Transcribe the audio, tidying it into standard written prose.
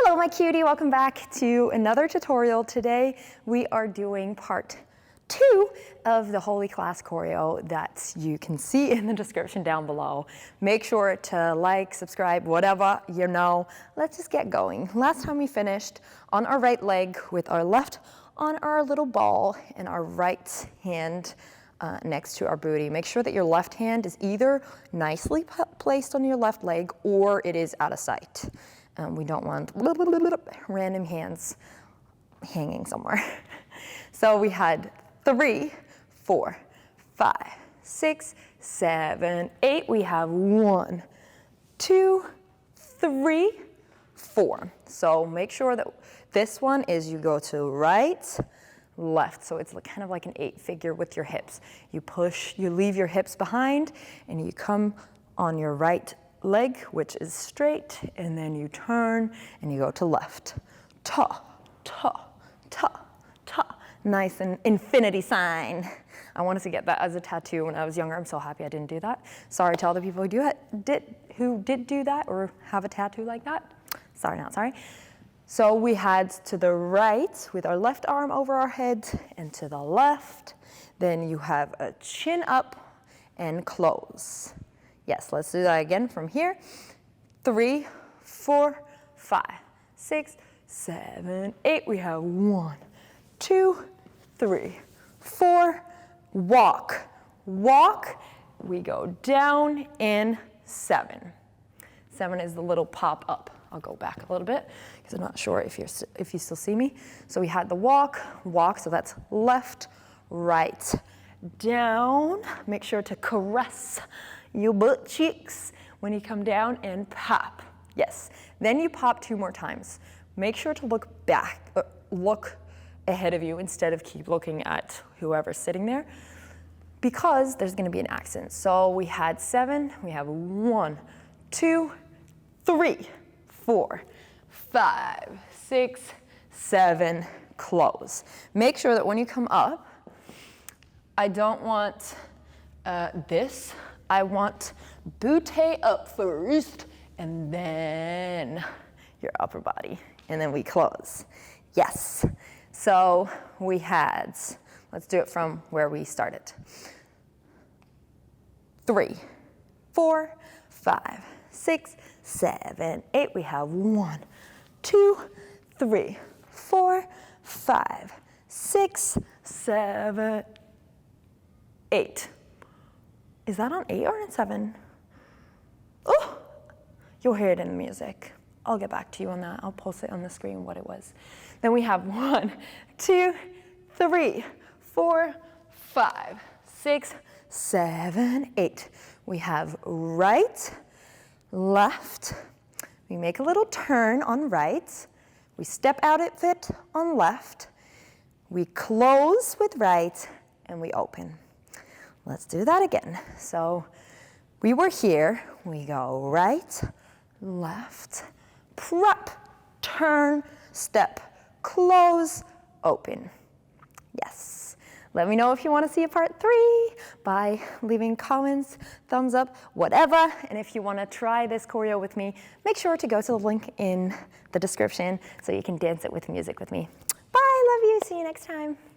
Hello, my cutie. Welcome back to another tutorial. Today we are doing part 2 of the Holy Class choreo that you can see in the description down below. Make sure to like, subscribe, whatever you know. Let's just get going. Last time we finished on our right leg with our left on our little ball and our right hand next to our booty. Make sure that your left hand is either nicely placed on your left leg or it is out of sight. We don't want random hands hanging somewhere. So we had 3, 4, 5, 6, 7, 8. We have 1, 2, 3, 4. So make sure that this one is you go to right, left. So it's kind of like an 8 figure with your hips. You push, you leave your hips behind and you come on your right leg, which is straight, and then you turn and you go to left. Ta, ta, ta, ta. Nice and infinity sign. I wanted to get that as a tattoo when I was younger. I'm so happy I didn't do that. Sorry to all the people who did do that or have a tattoo like that. Sorry, not sorry. So we had to the right with our left arm over our head and to the left. Then you have a chin up and close. Yes, let's do that again from here. 3, 4, 5, 6, 7, 8. We have 1, 2, 3, 4. Walk, walk. We go down in 7. 7 is the little pop up. I'll go back a little bit because I'm not sure if you still see me. So we had the walk, walk. So that's left, right, down. Make sure to caress your butt cheeks when you come down and pop. Yes. Then you pop 2 more times. Make sure to look back, look ahead of you instead of keep looking at whoever's sitting there because there's going to be an accent. So we had 7. We have 1, 2, 3, 4, 5, 6, 7, close. Make sure that when you come up, I don't want this. I want bootay up first and then your upper body. And then we close. Yes. So we had, let's do it from where we started. 3, 4, 5, 6, 7, 8. We have 1, 2, 3, 4, 5, 6, 7, 8. Is that on 8 or on 7? Oh, you'll hear it in the music. I'll get back to you on that. I'll post it on the screen what it was. Then we have 1, 2, 3, 4, 5, 6, 7, 8. We have right, left. We make a little turn on right. We step out of it on left. We close with right and we open. Let's do that again. So we were here. We go right, left, prop, turn, step, close, open. Yes. Let me know if you want to see a part 3 by leaving comments, thumbs up, whatever. And if you want to try this choreo with me, make sure to go to the link in the description so you can dance it with music with me. Bye, love you, see you next time.